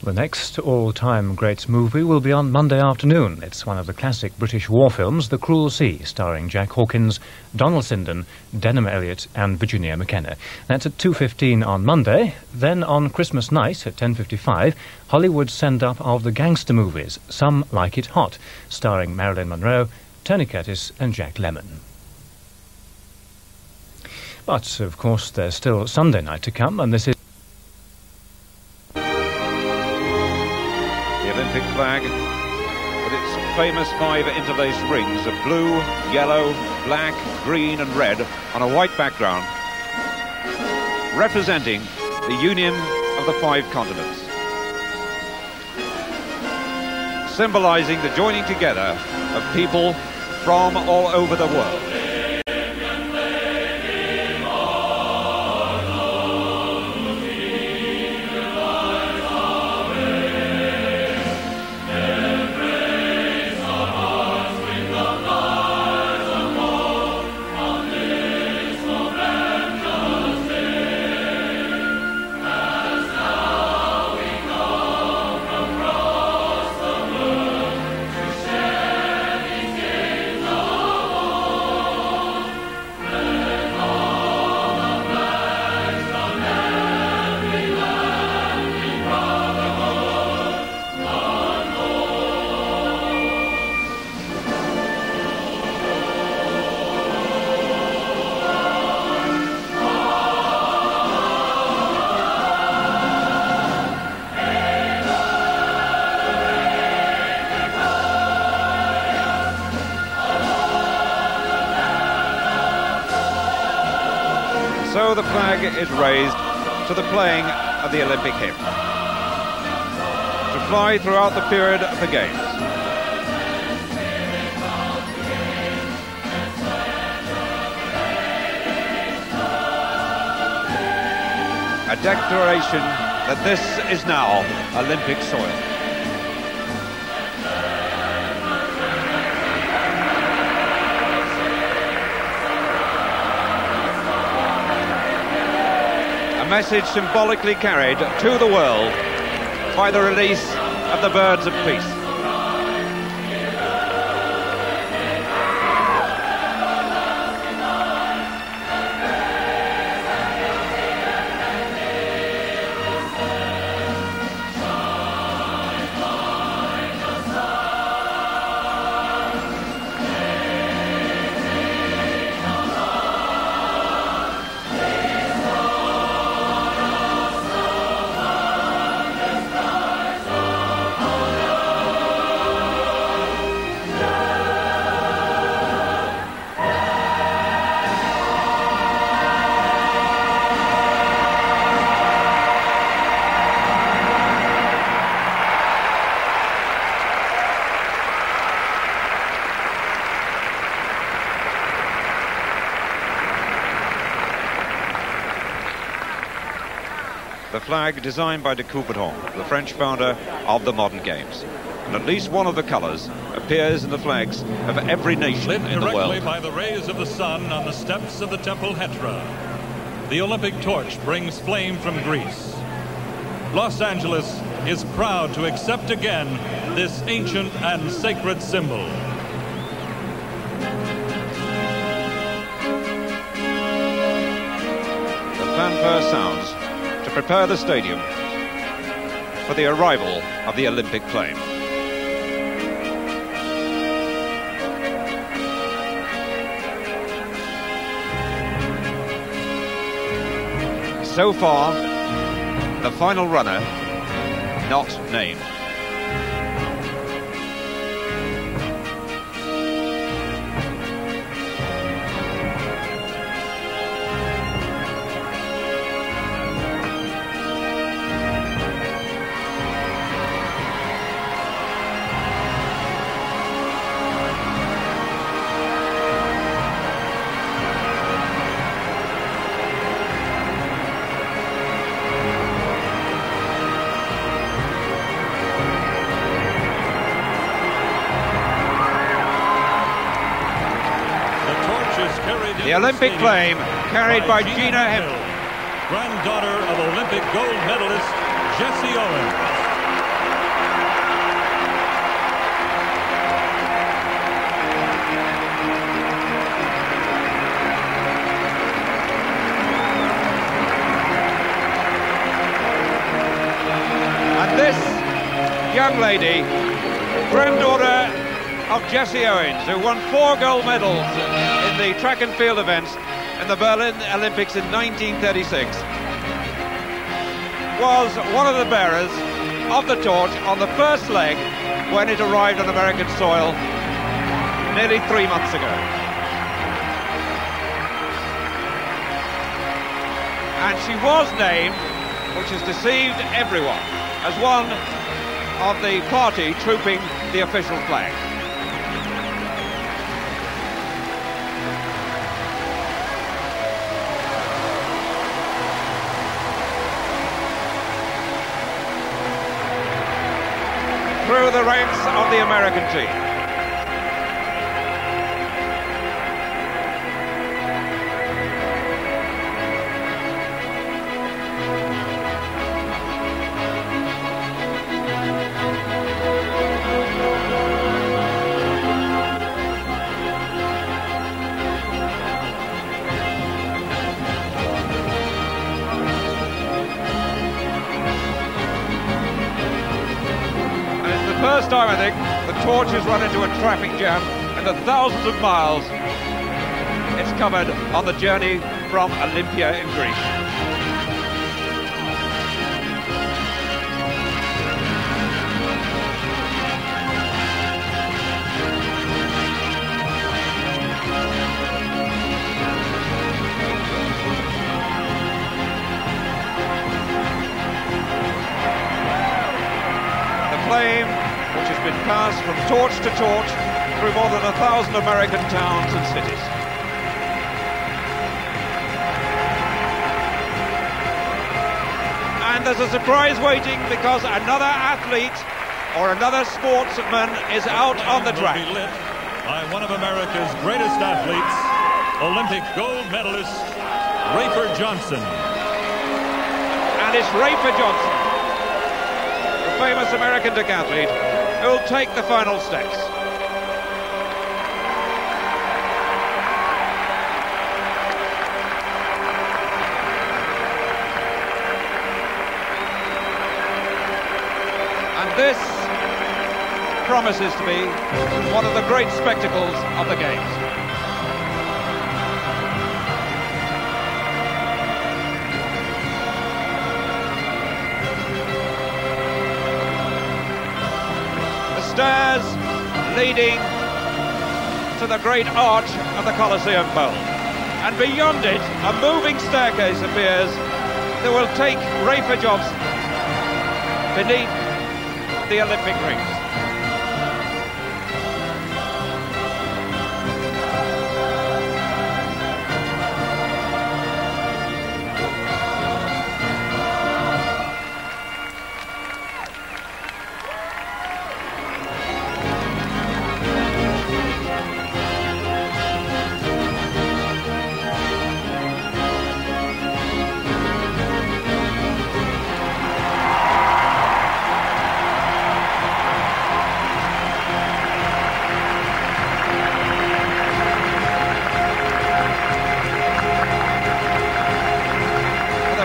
The next all-time greats movie will be on Monday afternoon. It's one of the classic British war films, The Cruel Sea, starring Jack Hawkins, Donald Sinden, Denham Elliott and Virginia McKenna. That's at 2:15 on Monday. Then on Christmas night at 10:55, Hollywood's send-up of the gangster movies, Some Like It Hot, starring Marilyn Monroe, Tony Curtis and Jack Lemmon. But, of course, there's still Sunday night to come, and this is the Olympic flag with its famous 5 interlaced rings of blue, yellow, black, green and red on a white background, representing the union of the 5 continents, symbolizing the joining together of people from all over the world. So the flag is raised to the playing of the Olympic hymn, to fly throughout the period of the Games. A declaration that this is now Olympic soil. A message symbolically carried to the world by the release of the birds of peace. The flag designed by de Coubertin, the French founder of the modern games. And at least one of the colours appears in the flags of every nation in the world. Lit directly by the rays of the sun on the steps of the Temple Hetra, the Olympic torch brings flame from Greece. Los Angeles is proud to accept again this ancient and sacred symbol. The fanfare sounds to prepare the stadium for the arrival of the Olympic flame. So far, the final runner not named. The Olympic flame carried by Gina Hill, granddaughter of Olympic gold medalist Jessie Owens. young lady, granddaughter of Jesse Owens, who won 4 gold medals in the track and field events in the Berlin Olympics in 1936, was one of the bearers of the torch on the first leg when it arrived on American soil nearly 3 months ago. And she was named, which has deceived everyone, as one of the party trooping the official flag. Through the ranks of the American team. First time, I think, the torch has run into a traffic jam in the thousands of miles it's covered on the journey from Olympia in Greece. The flame, which has been passed from torch to torch through more than 1,000 American towns and cities. And there's a surprise waiting because another athlete or another sportsman is out on the track. Will be lit by one of America's greatest athletes, Olympic gold medalist Rafer Johnson. And it's Rafer Johnson, the famous American decathlete, who'll take the final steps. And this promises to be one of the great spectacles of the Games. Stairs leading to the great arch of the Colosseum Bowl. And beyond it, a moving staircase appears that will take Rafer Johnson beneath the Olympic rings.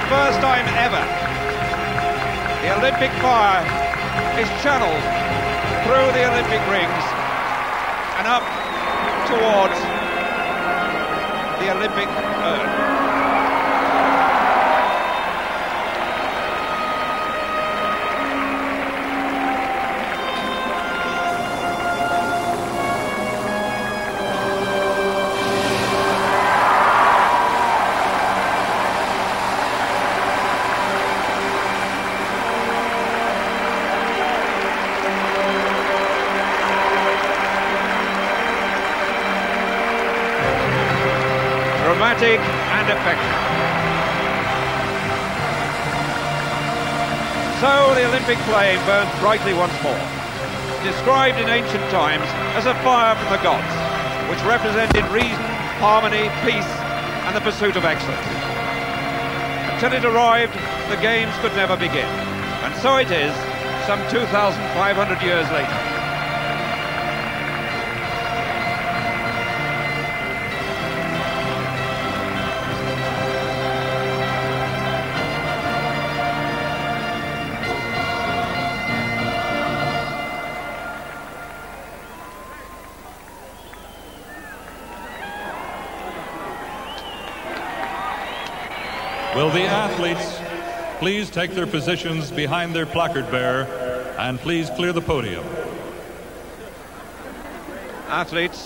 First time ever, the Olympic fire is channeled through the Olympic rings and up towards the Olympic urn. Dramatic and effective. So the Olympic flame burns brightly once more, described in ancient times as a fire from the gods, which represented reason, harmony, peace, and the pursuit of excellence. Until it arrived, the Games could never begin, and so it is, some 2,500 years later. Will the athletes please take their positions behind their placard bearer and please clear the podium. Athletes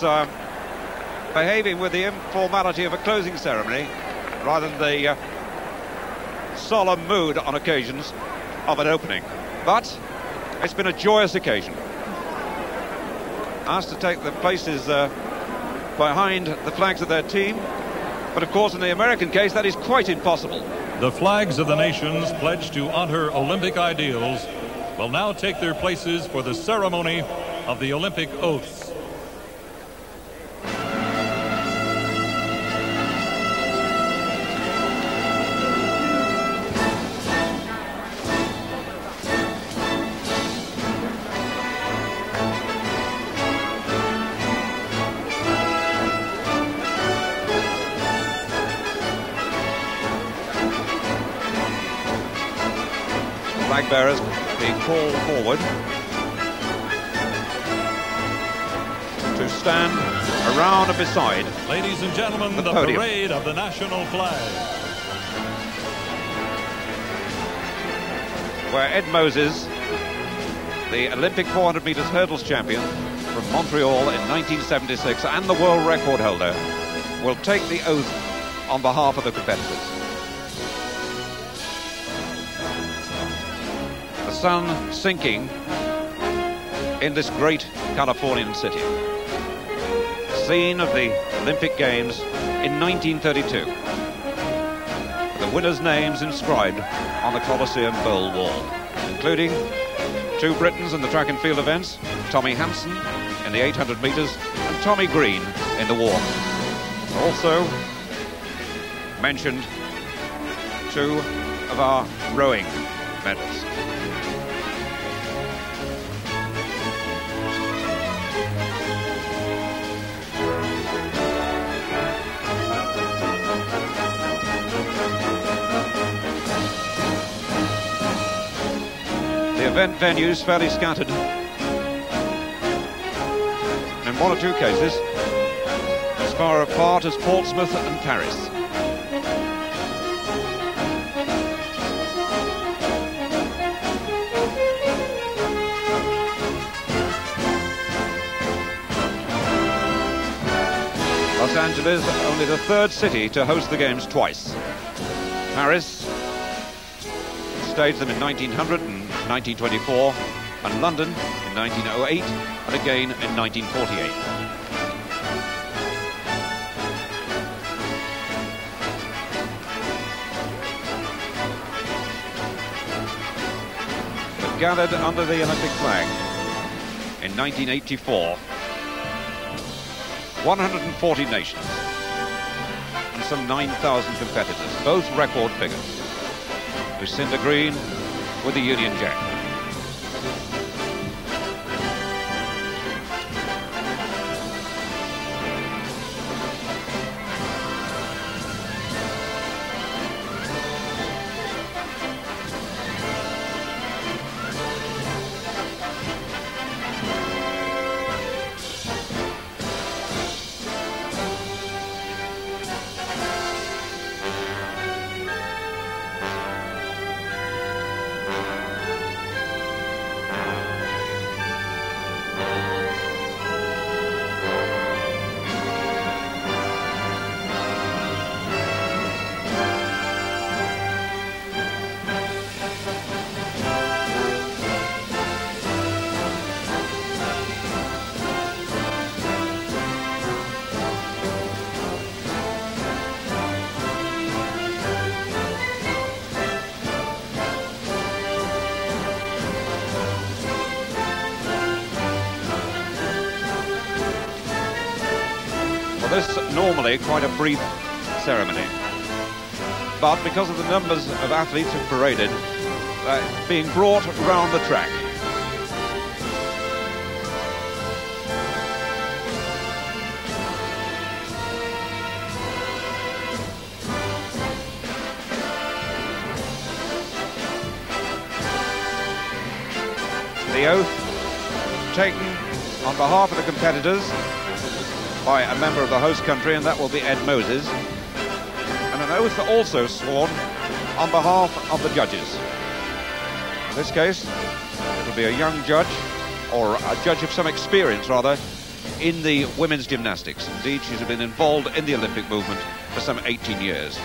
behaving with the informality of a closing ceremony rather than the solemn mood on occasions of an opening. But it's been a joyous occasion. Asked to take the places behind the flags of their team, but of course in the American case that is quite impossible. The flags of the nations pledged to honor Olympic ideals will now take their places for the ceremony of the Olympic oaths. Flag bearers being called forward to stand around and beside. Ladies and gentlemen, the parade of the national flag. Where Ed Moses, the Olympic 400 meters hurdles champion from Montreal in 1976 and the world record holder, will take the oath on behalf of the competitors. The sun sinking in this great Californian city. Scene of the Olympic Games in 1932. The winners' names inscribed on the Colosseum Bowl wall, including two Britons in the track and field events, Tommy Hansen in the 800 meters and Tommy Green in the walk. Also mentioned two of our rowing medals. The event venues fairly scattered. In one or two cases, as far apart as Portsmouth and Paris. Los Angeles, only the third city to host the Games twice. Paris staged them in 1900 and 1924, and London in 1908, and again in 1948. But gathered under the Olympic flag in 1984, 140 nations and some 9,000 competitors, both record figures. Lucinda Green with the Union Jack. This normally quite a brief ceremony, but because of the numbers of athletes who paraded, being brought around the track. The oath taken on behalf of the competitors by a member of the host country, and that will be Ed Moses, and an oath also sworn on behalf of the judges. In this case, it'll be a young judge, or a judge of some experience rather, in the women's gymnastics. Indeed, she's been involved in the Olympic movement for some 18 years.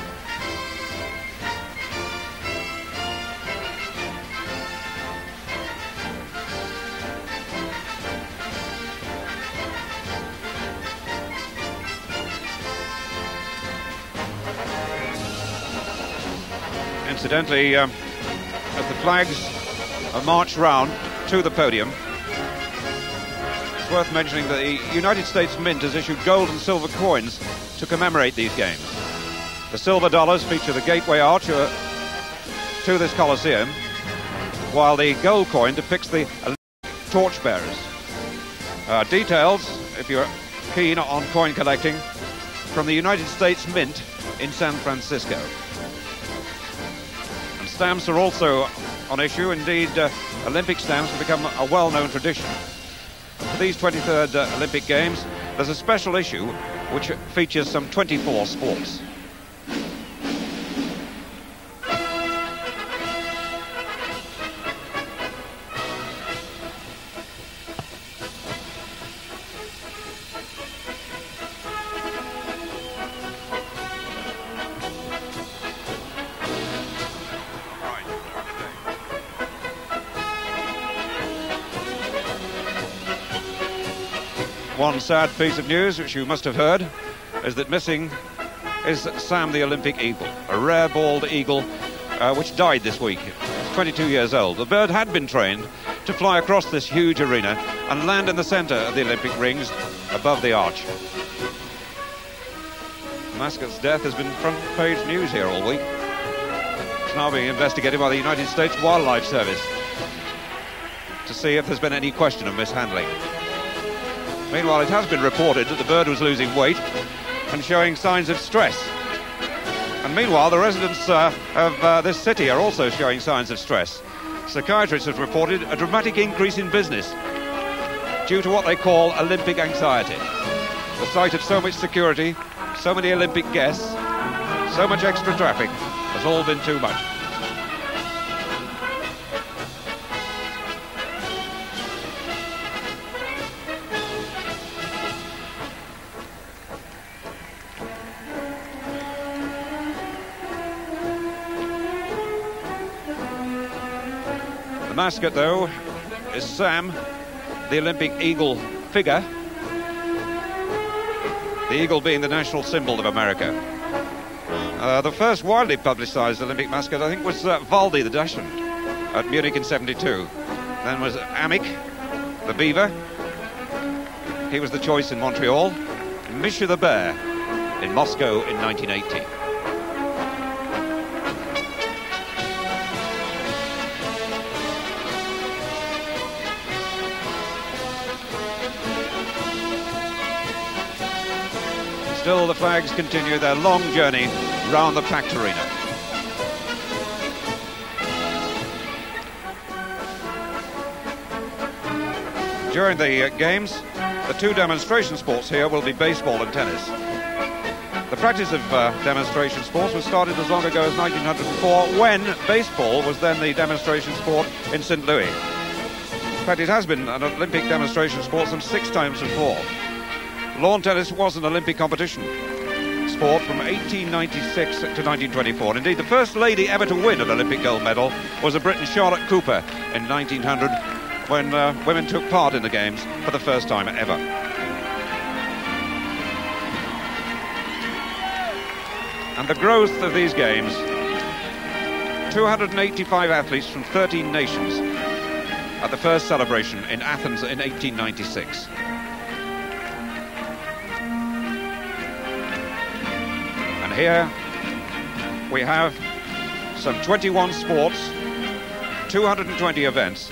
Incidentally, as the flags are marched round to the podium, it's worth mentioning that the United States Mint has issued gold and silver coins to commemorate these games. The silver dollars feature the gateway arch to this Coliseum, while the gold coin depicts the torchbearers. Details, if you're keen on coin collecting, from the United States Mint in San Francisco. And stamps are also on issue. Indeed, Olympic stamps have become a well-known tradition. For these 23rd Olympic Games, there's a special issue which features some 24 sports. One sad piece of news, which you must have heard, is that missing is Sam the Olympic eagle, a rare bald eagle which died this week. It's 22 years old. The bird had been trained to fly across this huge arena and land in the centre of the Olympic rings above the arch. The mascot's death has been front page news here all week. It's now being investigated by the United States Wildlife Service to see if there's been any question of mishandling. Meanwhile, it has been reported that the bird was losing weight and showing signs of stress. And meanwhile, the residents of this city are also showing signs of stress. Psychiatrists have reported a dramatic increase in business due to what they call Olympic anxiety. The sight of so much security, so many Olympic guests, so much extra traffic has all been too much. The mascot, though, is Sam, the Olympic eagle figure. The eagle being the national symbol of America. The first widely publicised Olympic mascot, I think, was Valdi the Dachshund at Munich in '72. Then was Amick, the beaver. He was the choice in Montreal. And Misha the bear in Moscow in 1980. Still, the flags continue their long journey round the packed arena. During the games, the two demonstration sports here will be baseball and tennis. The practice of demonstration sports was started as long ago as 1904, when baseball was then the demonstration sport in St. Louis. In fact, it has been an Olympic demonstration sport some 6 times before. Lawn tennis was an Olympic competition sport from 1896 to 1924. And indeed, the first lady ever to win an Olympic gold medal was a Briton, Charlotte Cooper, in 1900, when women took part in the games for the first time ever. And the growth of these games, 285 athletes from 13 nations at the first celebration in Athens in 1896. Here we have some 21 sports, 220 events,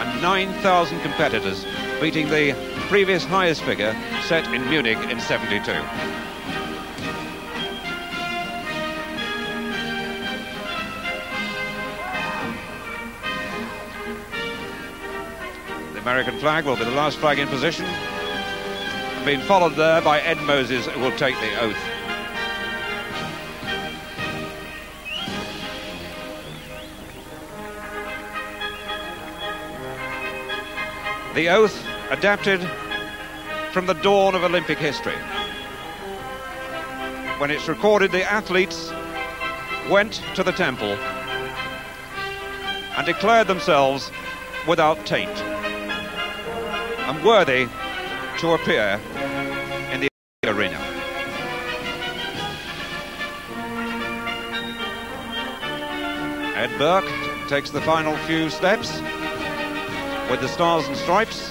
and 9,000 competitors, beating the previous highest figure set in Munich in '72. The American flag will be the last flag in position. being followed there by Ed Moses, who will take the oath. The oath adapted from the dawn of Olympic history, when it's recorded the athletes went to the temple and declared themselves without taint and worthy to appear in the arena. Ed Burke takes the final few steps with the Stars and Stripes.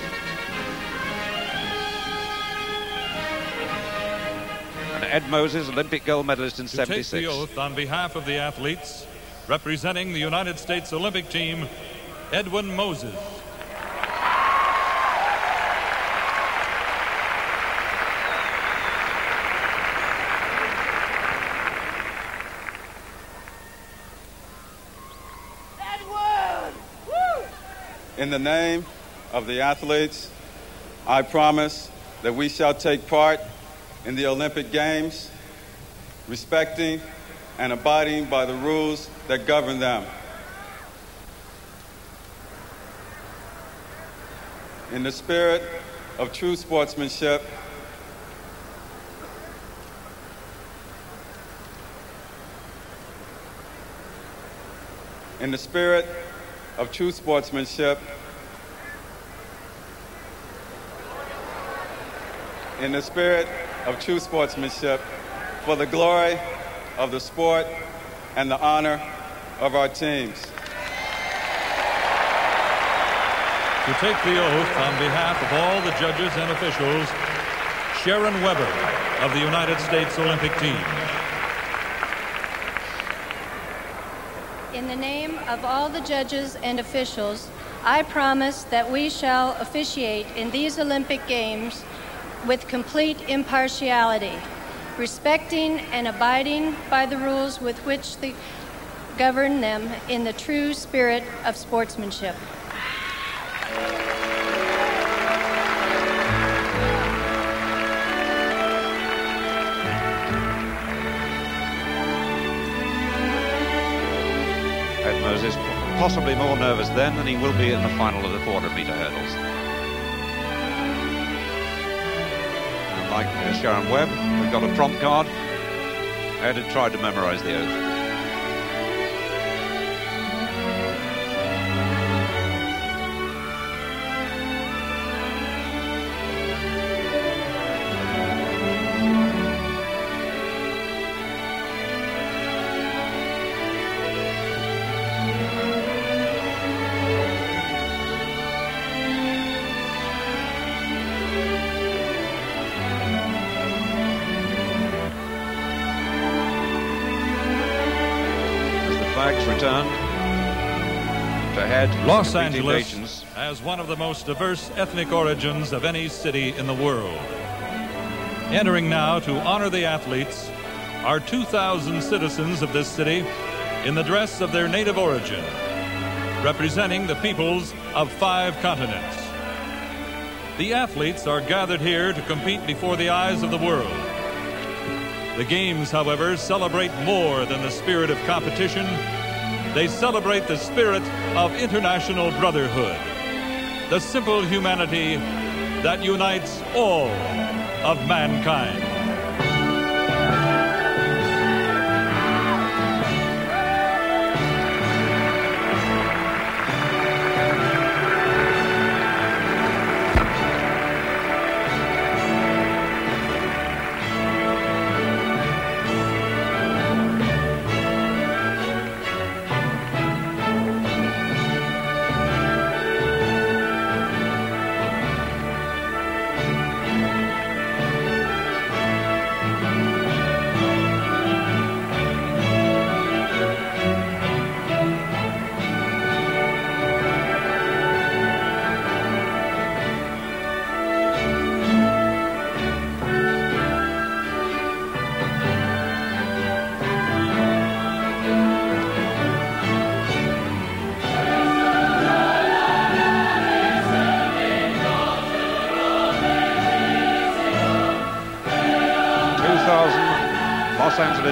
And Ed Moses, Olympic gold medalist in '76. To take the oath on behalf of the athletes, representing the United States Olympic team, Edwin Moses. In the name of the athletes, I promise that we shall take part in the Olympic Games, respecting and abiding by the rules that govern them. In the spirit of true sportsmanship, in the spirit of true sportsmanship, in the spirit of true sportsmanship, for the glory of the sport and the honor of our teams. To take the oath on behalf of all the judges and officials, Sharon Weber of the United States Olympic team. In the name of all the judges and officials, I promise that we shall officiate in these Olympic Games with complete impartiality, respecting and abiding by the rules with which they govern them in the true spirit of sportsmanship. Ed Moses possibly more nervous then than he will be in the final of the 400-metre hurdles. And like Sharon Webb, we've got a prompt card. Ed had tried to memorise the oath. Flags returned to head Los Angeles has one of the most diverse ethnic origins of any city in the world. Entering now to honor the athletes are 2,000 citizens of this city in the dress of their native origin, representing the peoples of 5 continents. The athletes are gathered here to compete before the eyes of the world. The Games, however, celebrate more than the spirit of competition. They celebrate the spirit of international brotherhood, the simple humanity that unites all of mankind.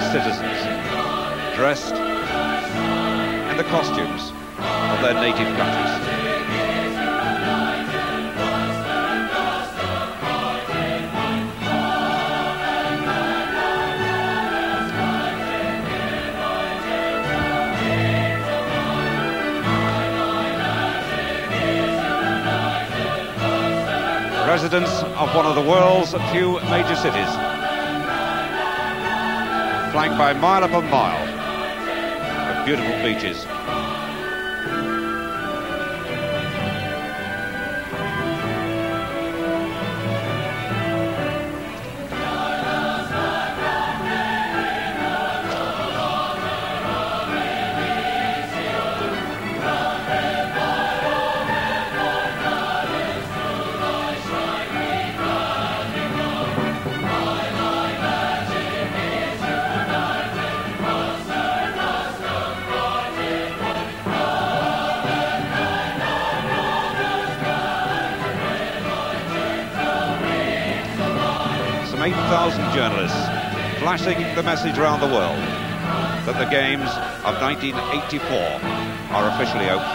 English citizens, dressed in the costumes of their native countries. Residents of one of the world's few major cities, flanked by mile upon mile of beautiful beaches. Some 8,000 journalists flashing the message around the world that the Games of 1984 are officially open.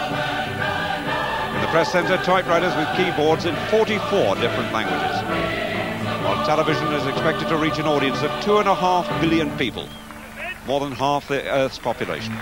In the press centre, typewriters with keyboards in 44 different languages, while television is expected to reach an audience of 2.5 billion people, more than half the Earth's population.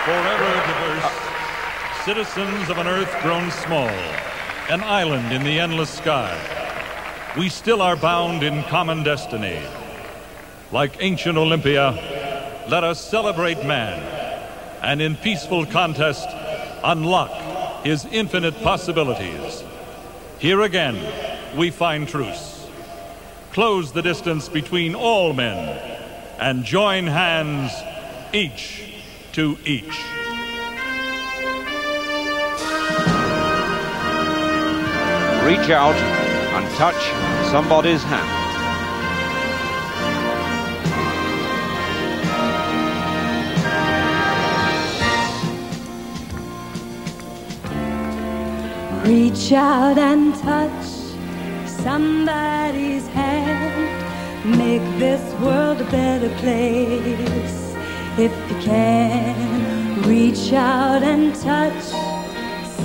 Forever diverse, citizens of an earth grown small, an island in the endless sky, we still are bound in common destiny. Like ancient Olympia, let us celebrate man, and in peaceful contest, unlock his infinite possibilities. Here again, we find truce. Close the distance between all men, and join hands each to each. Reach out and touch somebody's hand. Reach out and touch somebody's hand. Make this world a better place. If you can, reach out and touch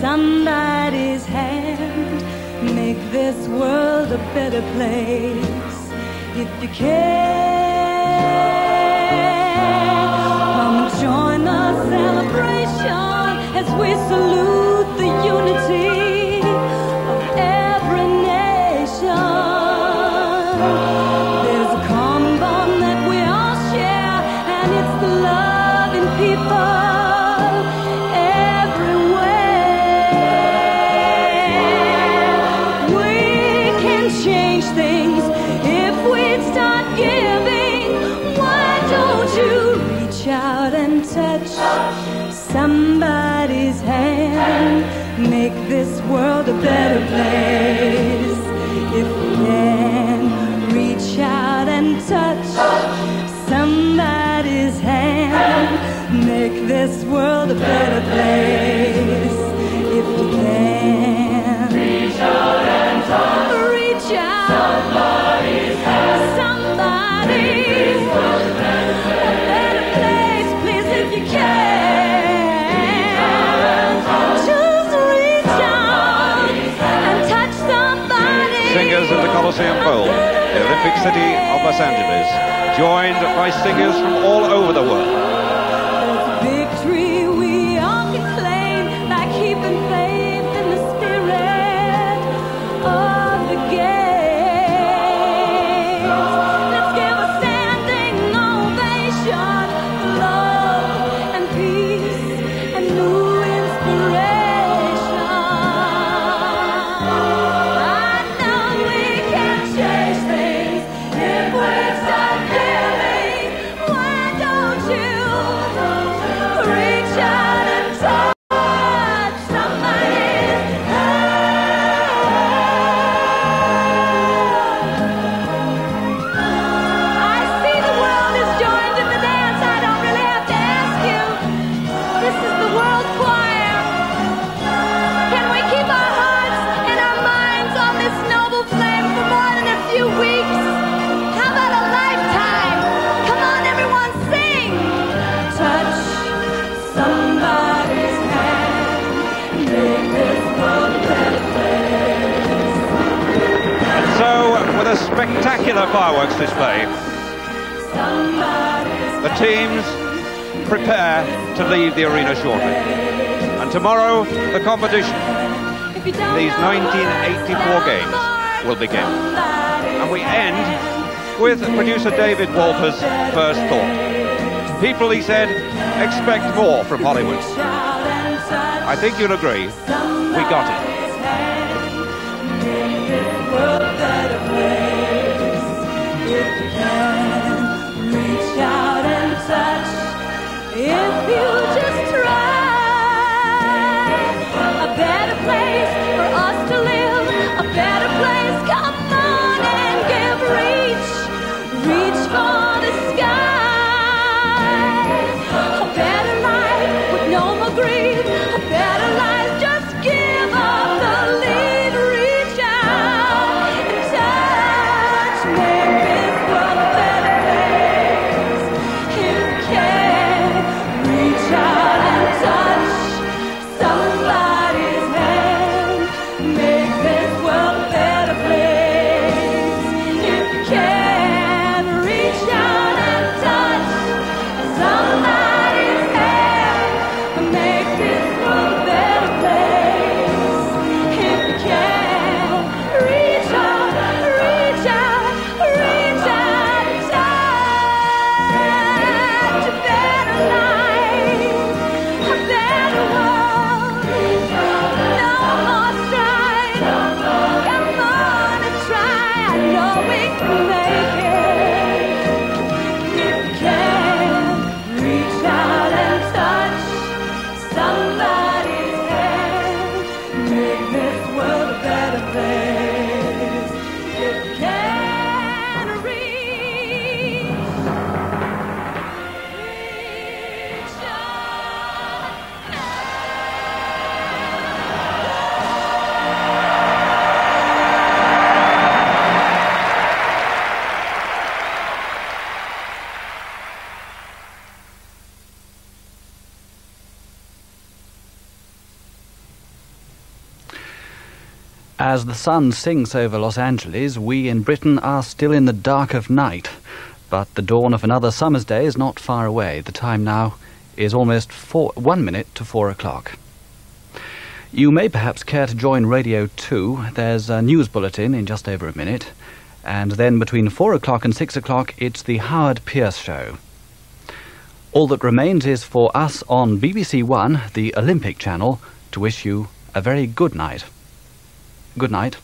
somebody's hand. Make this world a better place. If you can, come and join the celebration as we salute the unity of every nation. There's a common bond that we all share, and it's the love in people everywhere. We can change things if we start giving. Why don't you reach out and touch somebody's hand? Make this world a better place. If we can reach out and touch somebody's hand, make this world a better place. If we can reach out and touch, reach out somebody's hand, somebody's a better place, please, if you can. Singers in the Coliseum Bowl, the Olympic city of Los Angeles, joined by singers from all over the world. Victory we all can claim by keeping faith in the spirit of the game. Let's give a standing ovation for love and peace and new inspiration. A spectacular fireworks display. The teams prepare to leave the arena shortly. And tomorrow, the competition in these 1984 games will begin. And we end with producer David Wolper's first thought. People, he said, expect more from Hollywood. I think you'll agree, we got it. If you just try, a better place for us to live, a better place, come on and give reach for the sky. A better life with no more greed, a better life, just give up the lead, reach out and touch, make this world a better place. If you can reach out and touch somebody's hand, make this world a better place. If you can reach out and touch somebody's hand, make this world a better place. If you can reach out and touch a better life, a better world, no more strife. Come on and try, I know we can make it. If you can reach out and touch somebody's hand, make this world a better place. If you can reach out. As the sun sinks over Los Angeles, we in Britain are still in the dark of night. But the dawn of another summer's day is not far away. The time now is almost 1 minute to 4 o'clock. You may perhaps care to join Radio 2. There's a news bulletin in just over a minute. And then between 4 o'clock and 6 o'clock, it's the Howard Pierce Show. All that remains is for us on BBC One, the Olympic channel, to wish you a very good night. Good night.